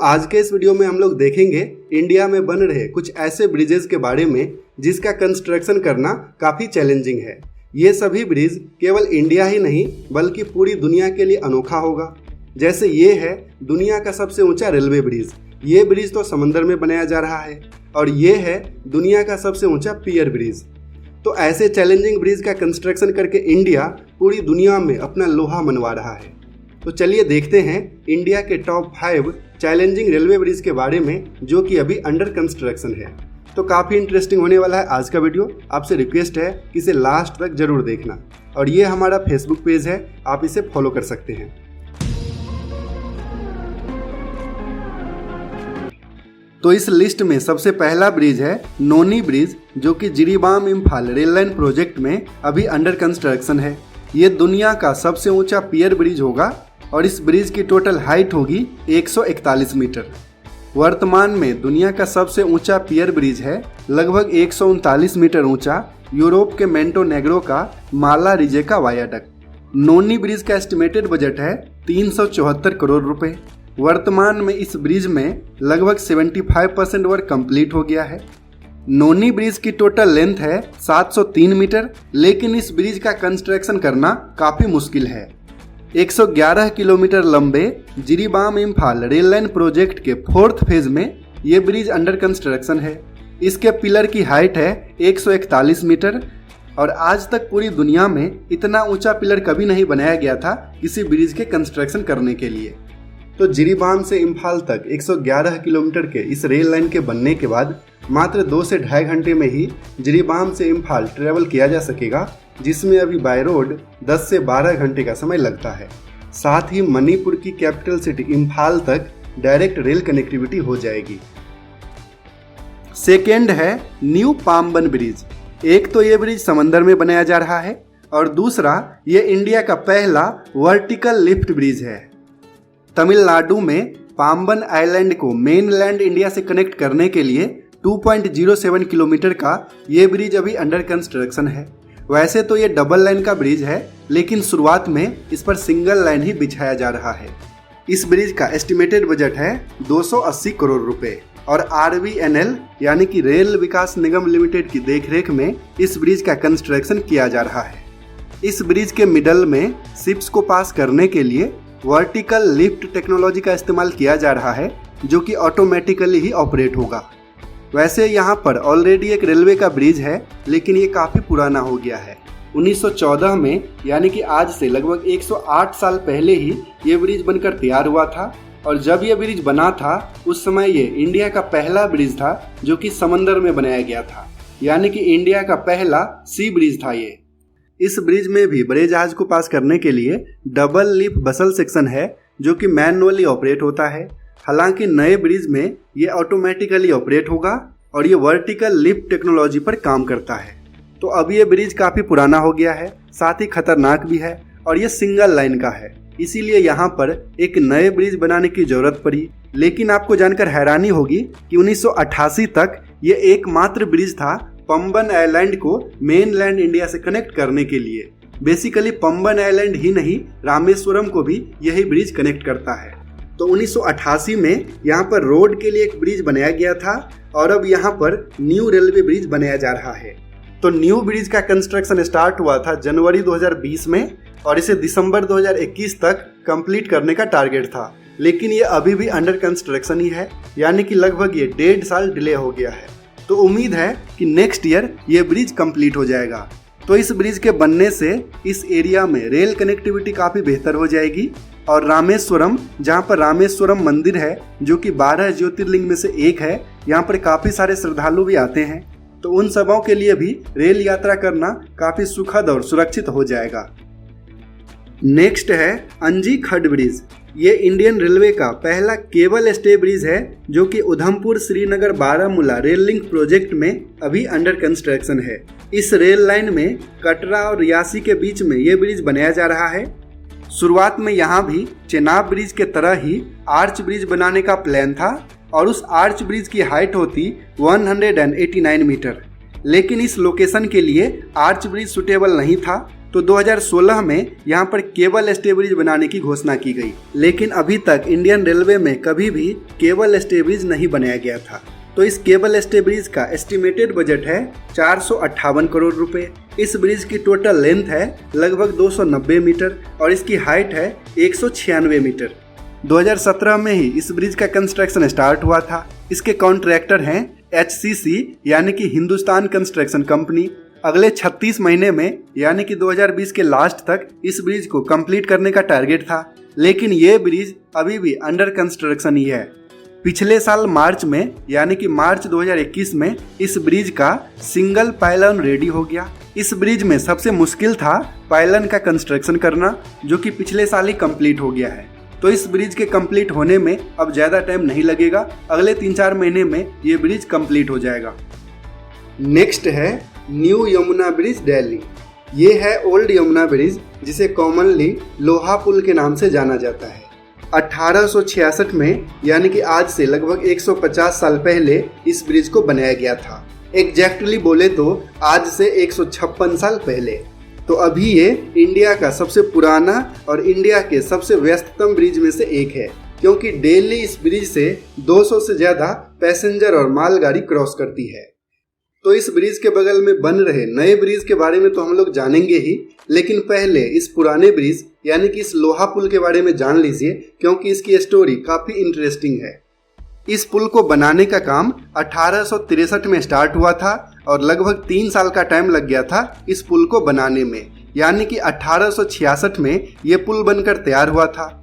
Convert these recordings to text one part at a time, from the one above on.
आज के इस वीडियो में हम लोग देखेंगे इंडिया में बन रहे कुछ ऐसे ब्रिजेस के बारे में जिसका कंस्ट्रक्शन करना काफ़ी चैलेंजिंग है। ये सभी ब्रिज केवल इंडिया ही नहीं बल्कि पूरी दुनिया के लिए अनोखा होगा। जैसे ये है दुनिया का सबसे ऊंचा रेलवे ब्रिज। ये ब्रिज तो समंदर में बनाया जा रहा है और ये है दुनिया का सबसे ऊंचा पियर ब्रिज। तो ऐसे चैलेंजिंग ब्रिज का कंस्ट्रक्शन करके इंडिया पूरी दुनिया में अपना लोहा मनवा रहा है। तो चलिए देखते हैं इंडिया के टॉप 5 चैलेंजिंग रेलवे ब्रिज के बारे में जो कि अभी अंडर कंस्ट्रक्शन है। तो काफ़ी इंटरेस्टिंग होने वाला है आज का वीडियो। आपसे रिक्वेस्ट है कि इसे लास्ट तक जरूर देखना और ये हमारा फेसबुक पेज है, आप इसे फॉलो कर सकते हैं। तो इस लिस्ट में सबसे पहला ब्रिज है नोनी ब्रिज जो कि Jiribam Imphal rail line project में अभी अंडर कंस्ट्रक्शन है। ये दुनिया का सबसे ऊंचा पियर ब्रिज होगा और इस ब्रिज की टोटल हाइट होगी 141 मीटर। वर्तमान में दुनिया का सबसे ऊंचा पियर ब्रिज है लगभग 139 मीटर ऊंचा यूरोप के मोंटेनेग्रो का माला रिजेका वायाडक्ट। नोनी ब्रिज का एस्टिमेटेड बजट है 374 करोड़ रुपए। वर्तमान में इस ब्रिज में लगभग 75% वर्क कंप्लीट हो गया है। नोनी ब्रिज की टोटल लेंथ है 703 मीटर, लेकिन इस ब्रिज का कंस्ट्रक्शन करना काफी मुश्किल है। 111 किलोमीटर लंबे Jiribam Imphal rail line project के 4th फेज में ये ब्रिज अंडर कंस्ट्रक्शन है। इसके पिलर की हाइट है 141 मीटर और आज तक पूरी दुनिया में इतना ऊंचा पिलर कभी नहीं बनाया गया था किसी ब्रिज के कंस्ट्रक्शन करने के लिए। तो जिरीबाम से इम्फाल तक 111 किलोमीटर के इस रेल लाइन के बनने के बाद मात्र 2 से ढाई घंटे में ही जिरीबाम से इम्फाल ट्रेवल किया जा सकेगा, जिसमें अभी बाय रोड 10 से 12 घंटे का समय लगता है। साथ ही मणिपुर की कैपिटल सिटी इम्फाल तक डायरेक्ट रेल कनेक्टिविटी हो जाएगी। सेकेंड है न्यू पाम्बन ब्रिज। एक तो ये ब्रिज समंदर में बनाया जा रहा है और दूसरा ये इंडिया का पहला वर्टिकल लिफ्ट ब्रिज है। तमिलनाडु में पाम्बन आइलैंड को मेनलैंड इंडिया से कनेक्ट करने के लिए 2.07 किलोमीटर का ये ब्रिज अभी अंडर कंस्ट्रक्शन है। वैसे तो ये डबल लाइन का ब्रिज है, लेकिन शुरुआत में इस पर सिंगल लाइन ही बिछाया जा रहा है। इस ब्रिज का एस्टिमेटेड बजट है 280 करोड़ रुपए और RVNL यानी कि रेल विकास निगम लिमिटेड की देखरेख में इस ब्रिज का कंस्ट्रक्शन किया जा रहा है। इस ब्रिज के मिडल में शिप्स को पास करने के लिए वर्टिकल लिफ्ट टेक्नोलॉजी का इस्तेमाल किया जा रहा है जो कि ऑटोमेटिकली ही ऑपरेट होगा। वैसे यहाँ पर ऑलरेडी एक रेलवे का ब्रिज है, लेकिन ये काफ़ी पुराना हो गया है। 1914 में यानी कि आज से लगभग 108 साल पहले ही ये ब्रिज बनकर तैयार हुआ था और जब ये ब्रिज बना था उस समय ये इंडिया का पहला ब्रिज था जो कि समंदर में बनाया गया था, यानी कि इंडिया का पहला सी ब्रिज था ये। इस ब्रिज में भी बड़े जहाज को पास करने के लिए डबल लिप बसल सेक्शन है जो कि मैनुअली ऑपरेट होता है। हालांकि नए ब्रिज में ये ऑटोमेटिकली ऑपरेट होगा और ये वर्टिकल लिफ्ट टेक्नोलॉजी पर काम करता है। तो अब ये ब्रिज काफ़ी पुराना हो गया है, साथ ही खतरनाक भी है और ये सिंगल लाइन का है, इसीलिए यहाँ पर एक नए ब्रिज बनाने की जरूरत पड़ी। लेकिन आपको जानकर हैरानी होगी कि 1988 तक ये एकमात्र ब्रिज था पंबन आइलैंड को मेनलैंड इंडिया से कनेक्ट करने के लिए। बेसिकली पंबन आइलैंड ही नहीं, रामेश्वरम को भी यही ब्रिज कनेक्ट करता है। तो 1988 में यहाँ पर रोड के लिए एक ब्रिज बनाया गया था और अब यहाँ पर न्यू रेलवे ब्रिज बनाया जा रहा है। तो न्यू ब्रिज का कंस्ट्रक्शन स्टार्ट हुआ था जनवरी 2020 में और इसे दिसंबर 2021 तक कंप्लीट करने का टारगेट था, लेकिन ये अभी भी अंडर कंस्ट्रक्शन ही है, यानी कि लगभग ये 1.5 साल डिले हो गया है। तो उम्मीद है कि नेक्स्ट ईयर ये ब्रिज कंप्लीट हो जाएगा। तो इस ब्रिज के बनने से इस एरिया में रेल कनेक्टिविटी काफ़ी बेहतर हो जाएगी और रामेश्वरम, जहाँ पर रामेश्वरम मंदिर है जो कि 12 ज्योतिर्लिंग में से एक है, यहाँ पर काफ़ी सारे श्रद्धालु भी आते हैं, तो उन सबों के लिए भी रेल यात्रा करना काफ़ी सुखद और सुरक्षित हो जाएगा। नेक्स्ट है अंजी खड ब्रिज। ये इंडियन रेलवे का पहला केबल स्टे ब्रिज है जो कि Udhampur Srinagar Baramulla rail link project में अभी अंडर कंस्ट्रक्शन है। इस रेल लाइन में कटरा और रियासी के बीच में ये ब्रिज बनाया जा रहा है। शुरुआत में यहाँ भी चेनाब ब्रिज के तरह ही आर्च ब्रिज बनाने का प्लान था और उस आर्च ब्रिज की हाइट होती 189 मीटर, लेकिन इस लोकेशन के लिए आर्च ब्रिज सुटेबल नहीं था तो 2016 में यहाँ पर केबल स्टे ब्रिज बनाने की घोषणा की गई, लेकिन अभी तक इंडियन रेलवे में कभी भी केबल स्टे ब्रिज नहीं बनाया गया था। तो इस केबल स्टे ब्रिज का एस्टिमेटेड बजट है 458 करोड़ रुपए। इस ब्रिज की टोटल लेंथ है लगभग 290 मीटर और इसकी हाइट है 196 मीटर। 2017 में ही इस ब्रिज का कंस्ट्रक्शन स्टार्ट हुआ था। इसके कॉन्ट्रैक्टर हैं HCC यानी कि हिंदुस्तान कंस्ट्रक्शन कंपनी। अगले 36 महीने में यानी कि 2020 के लास्ट तक इस ब्रिज को कंप्लीट करने का टारगेट था, लेकिन ये ब्रिज अभी भी अंडर कंस्ट्रक्शन ही है। पिछले साल मार्च में यानी कि मार्च 2021 में इस ब्रिज का सिंगल पायलन रेडी हो गया। इस ब्रिज में सबसे मुश्किल था पायलन का कंस्ट्रक्शन करना, जो कि पिछले साल ही कंप्लीट हो गया है। तो इस ब्रिज के कंप्लीट होने में अब ज़्यादा टाइम नहीं लगेगा, अगले 3-4 महीने में ये ब्रिज कंप्लीट हो जाएगा। नेक्स्ट है न्यू यमुना ब्रिज दिल्ली। ये है ओल्ड यमुना ब्रिज, जिसे कॉमनली लोहा पुल के नाम से जाना जाता है। 1866 में यानी कि आज से लगभग 150 साल पहले इस ब्रिज को बनाया गया था। एग्जैक्टली बोले तो आज से 156 साल पहले। तो अभी ये इंडिया का सबसे पुराना और इंडिया के सबसे व्यस्ततम ब्रिज में से एक है, क्योंकि डेली इस ब्रिज से 200 से ज़्यादा पैसेंजर और मालगाड़ी क्रॉस करती है। तो इस ब्रिज के बगल में बन रहे नए ब्रिज के बारे में तो हम लोग जानेंगे ही, लेकिन पहले इस पुराने ब्रिज यानी कि इस लोहा पुल के बारे में जान लीजिए, क्योंकि इसकी स्टोरी काफ़ी इंटरेस्टिंग है। इस पुल को बनाने का काम 1863 में स्टार्ट हुआ था और लगभग 3 साल का टाइम लग गया था इस पुल को बनाने में, यानी कि 1866 में ये पुल बनकर तैयार हुआ था।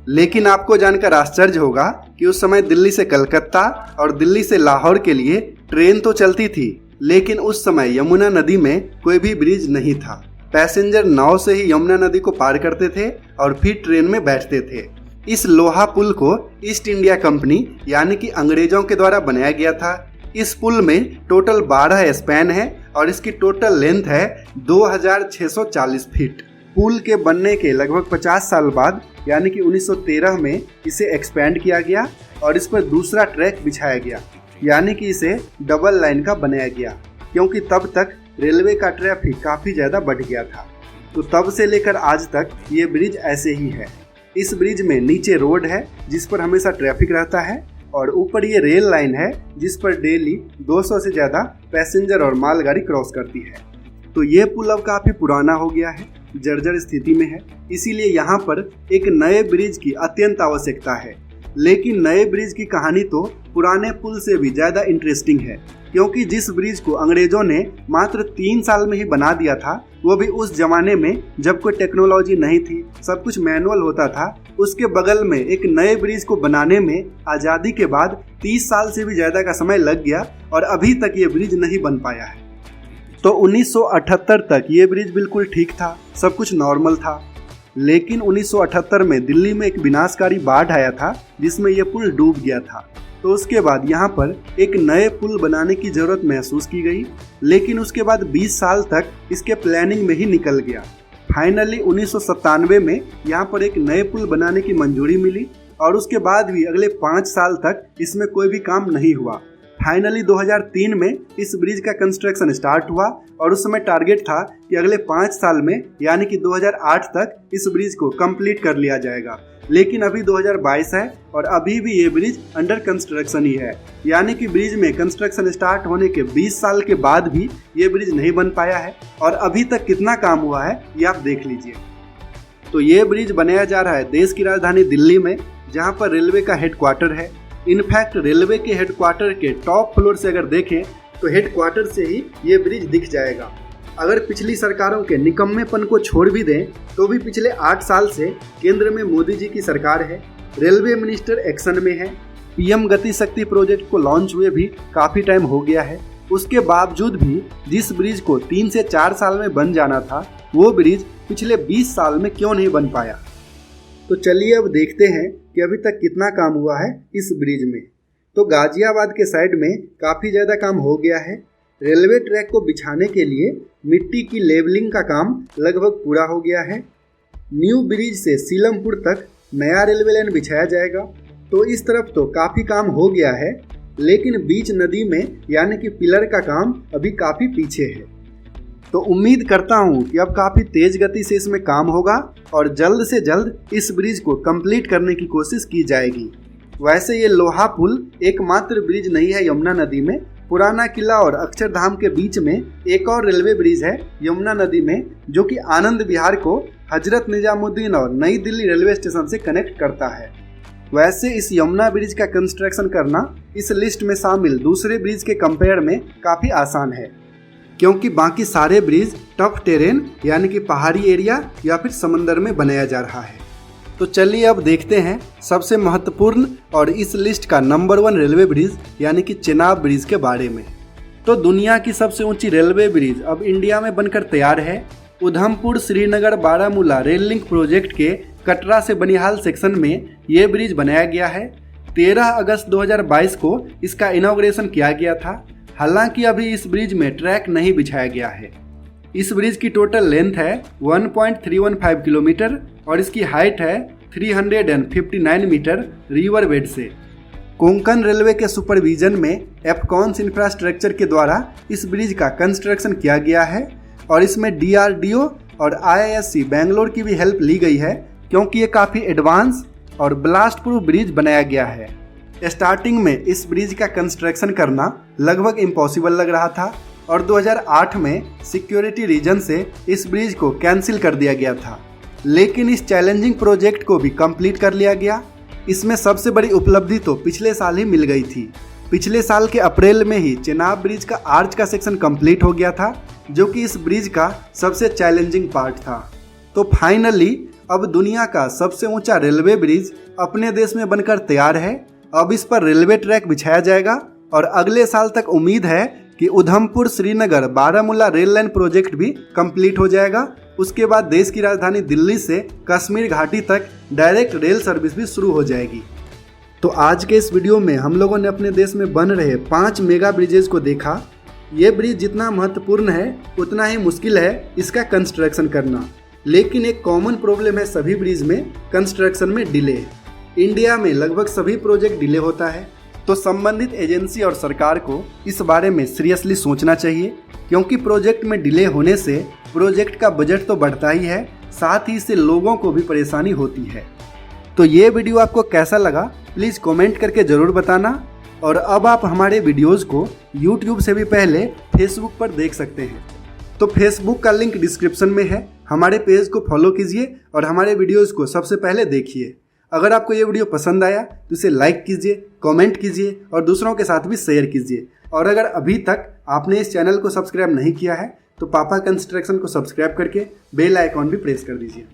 लेकिन आपको जानकर आश्चर्य होगा कि उस समय दिल्ली से कलकत्ता और दिल्ली से लाहौर के लिए ट्रेन तो चलती थी, लेकिन उस समय यमुना नदी में कोई भी ब्रिज नहीं था। पैसेंजर नाव से ही यमुना नदी को पार करते थे और फिर ट्रेन में बैठते थे। इस लोहा पुल को ईस्ट इंडिया कंपनी यानी कि अंग्रेजों के द्वारा बनाया गया था। इस पुल में टोटल 12 स्पैन है और इसकी टोटल लेंथ है 2640 फीट। पुल के बनने के लगभग 50 साल बाद यानी कि 1913 में इसे एक्सपेंड किया गया और इस पर दूसरा ट्रैक बिछाया गया, यानी कि इसे डबल लाइन का बनाया गया, क्योंकि तब तक रेलवे का ट्रैफिक काफ़ी ज़्यादा बढ़ गया था। तो तब से लेकर आज तक ये ब्रिज ऐसे ही है। इस ब्रिज में नीचे रोड है जिस पर हमेशा ट्रैफिक रहता है और ऊपर ये रेल लाइन है जिस पर डेली 200 से ज़्यादा पैसेंजर और मालगाड़ी क्रॉस करती है। तो ये पुल अब काफ़ी पुराना हो गया है, जर्जर स्थिति में है, इसीलिए यहाँ पर एक नए ब्रिज की अत्यंत आवश्यकता है। लेकिन नए ब्रिज की कहानी तो पुराने पुल से भी ज़्यादा इंटरेस्टिंग है, क्योंकि जिस ब्रिज को अंग्रेजों ने मात्र 3 साल में ही बना दिया था, वो भी उस जमाने में जब कोई टेक्नोलॉजी नहीं थी, सब कुछ मैनुअल होता था। उसके बगल में एक नए ब्रिज को बनाने में आज़ादी के बाद 30 साल से भी ज़्यादा का समय लग गया और अभी तक ये ब्रिज नहीं बन पाया है। तो 1978 तक ये ब्रिज बिल्कुल ठीक था, सब कुछ नॉर्मल था। लेकिन 1978 में दिल्ली में एक विनाशकारी बाढ़ आया था जिसमें यह पुल डूब गया था। तो उसके बाद यहाँ पर एक नए पुल बनाने की ज़रूरत महसूस की गई, लेकिन उसके बाद 20 साल तक इसके प्लानिंग में ही निकल गया। फाइनली 1997 में यहाँ पर एक नए पुल बनाने की मंजूरी मिली और उसके बाद भी अगले 5 साल तक इसमें कोई भी काम नहीं हुआ। फाइनली 2003 में इस ब्रिज का कंस्ट्रक्शन स्टार्ट हुआ और उस समय टारगेट था कि अगले 5 साल में यानी कि 2008 तक इस ब्रिज को कंप्लीट कर लिया जाएगा। लेकिन अभी 2022 है और अभी भी ये ब्रिज अंडर कंस्ट्रक्शन ही है, यानी कि ब्रिज में कंस्ट्रक्शन स्टार्ट होने के 20 साल के बाद भी ये ब्रिज नहीं बन पाया है। और अभी तक कितना काम हुआ है ये आप देख लीजिए। तो ये ब्रिज बनाया जा रहा है देश की राजधानी दिल्ली में, जहाँ पर रेलवे का हेडक्वार्टर है। इनफैक्ट रेलवे के हेडक्वार्टर के टॉप फ्लोर से अगर देखें तो हेडक्वार्टर से ही ये ब्रिज दिख जाएगा। अगर पिछली सरकारों के निकम्मेपन को छोड़ भी दें तो भी पिछले 8 साल से केंद्र में मोदी जी की सरकार है, रेलवे मिनिस्टर एक्शन में है, पीएम गति शक्ति प्रोजेक्ट को लॉन्च हुए भी काफ़ी टाइम हो गया है। उसके बावजूद भी जिस ब्रिज को 3 से 4 साल में बन जाना था, वो ब्रिज पिछले 20 साल में क्यों नहीं बन पाया। तो चलिए अब देखते हैं कि अभी तक कितना काम हुआ है इस ब्रिज में। तो गाजियाबाद के साइड में काफ़ी ज़्यादा काम हो गया है। रेलवे ट्रैक को बिछाने के लिए मिट्टी की लेवलिंग का काम लगभग पूरा हो गया है। न्यू ब्रिज से सीलमपुर तक नया रेलवे लाइन बिछाया जाएगा। तो इस तरफ तो काफ़ी काम हो गया है, लेकिन बीच नदी में यानी कि पिलर का काम अभी काफ़ी पीछे है। तो उम्मीद करता हूँ कि अब काफ़ी तेज गति से इसमें काम होगा और जल्द से जल्द इस ब्रिज को कंप्लीट करने की कोशिश की जाएगी। वैसे ये लोहा पुल एकमात्र ब्रिज नहीं है यमुना नदी में। पुराना किला और अक्षरधाम के बीच में एक और रेलवे ब्रिज है यमुना नदी में, जो कि आनंद विहार को हजरत निजामुद्दीन और नई दिल्ली रेलवे स्टेशन से कनेक्ट करता है। वैसे इस यमुना ब्रिज का कंस्ट्रक्शन करना इस लिस्ट में शामिल दूसरे ब्रिज के कंपेयर में काफ़ी आसान है, क्योंकि बाकी सारे ब्रिज टफ टेरेन यानी कि पहाड़ी एरिया या फिर समंदर में बनाया जा रहा है। तो चलिए अब देखते हैं सबसे महत्वपूर्ण और इस लिस्ट का नंबर 1 रेलवे ब्रिज यानी कि चेनाब ब्रिज के बारे में। तो दुनिया की सबसे ऊंची रेलवे ब्रिज अब इंडिया में बनकर तैयार है। Udhampur Srinagar Baramulla rail link project के कटरा से बनिहाल सेक्शन में ये ब्रिज बनाया गया है। 13 अगस्त 2022 को इसका इनॉग्रेशन किया गया था। हालांकि अभी इस ब्रिज में ट्रैक नहीं बिछाया गया है। इस ब्रिज की टोटल लेंथ है 1.315 किलोमीटर और इसकी हाइट है 359 मीटर रिवर बेड से। कोंकण रेलवे के सुपरविजन में एफकॉन्स इंफ्रास्ट्रक्चर के द्वारा इस ब्रिज का कंस्ट्रक्शन किया गया है और इसमें DRDO और IISc बेंगलोर की भी हेल्प ली गई है, क्योंकि ये काफ़ी एडवांस और ब्लास्ट प्रूफ ब्रिज बनाया गया है। स्टार्टिंग में इस ब्रिज का कंस्ट्रक्शन करना लगभग इम्पॉसिबल लग रहा था और 2008 में सिक्योरिटी रीजन से इस ब्रिज को कैंसिल कर दिया गया था, लेकिन इस चैलेंजिंग प्रोजेक्ट को भी कंप्लीट कर लिया गया। इसमें सबसे बड़ी उपलब्धि तो पिछले साल ही मिल गई थी। पिछले साल के अप्रैल में ही चेनाब ब्रिज का आर्च का सेक्शन कंप्लीट हो गया था, जो कि इस ब्रिज का सबसे चैलेंजिंग पार्ट था। तो फाइनली अब दुनिया का सबसे ऊंचा रेलवे ब्रिज अपने देश में बनकर तैयार है। अब इस पर रेलवे ट्रैक बिछाया जाएगा और अगले साल तक उम्मीद है कि Udhampur Srinagar Baramulla rail line project भी कंप्लीट हो जाएगा। उसके बाद देश की राजधानी दिल्ली से कश्मीर घाटी तक डायरेक्ट रेल सर्विस भी शुरू हो जाएगी। तो आज के इस वीडियो में हम लोगों ने अपने देश में बन रहे 5 मेगा ब्रिजेज को देखा। ये ब्रिज जितना महत्वपूर्ण है उतना ही मुश्किल है इसका कंस्ट्रक्शन करना, लेकिन एक कॉमन प्रॉब्लम है सभी ब्रिज में, कंस्ट्रक्शन में डिले। इंडिया में लगभग सभी प्रोजेक्ट डिले होता है, तो संबंधित एजेंसी और सरकार को इस बारे में सीरियसली सोचना चाहिए, क्योंकि प्रोजेक्ट में डिले होने से प्रोजेक्ट का बजट तो बढ़ता ही है, साथ ही इससे लोगों को भी परेशानी होती है। तो ये वीडियो आपको कैसा लगा प्लीज़ कमेंट करके ज़रूर बताना। और अब आप हमारे वीडियोज़ को YouTube से भी पहले Facebook पर देख सकते हैं। तो Facebook का लिंक डिस्क्रिप्शन में है, हमारे पेज को फॉलो कीजिए और हमारे वीडियोज़ को सबसे पहले देखिए। अगर आपको ये वीडियो पसंद आया तो इसे लाइक कीजिए, कमेंट कीजिए और दूसरों के साथ भी शेयर कीजिए। और अगर अभी तक आपने इस चैनल को सब्सक्राइब नहीं किया है तो पापा कंस्ट्रक्शन को सब्सक्राइब करके बेल आइकॉन भी प्रेस कर दीजिए।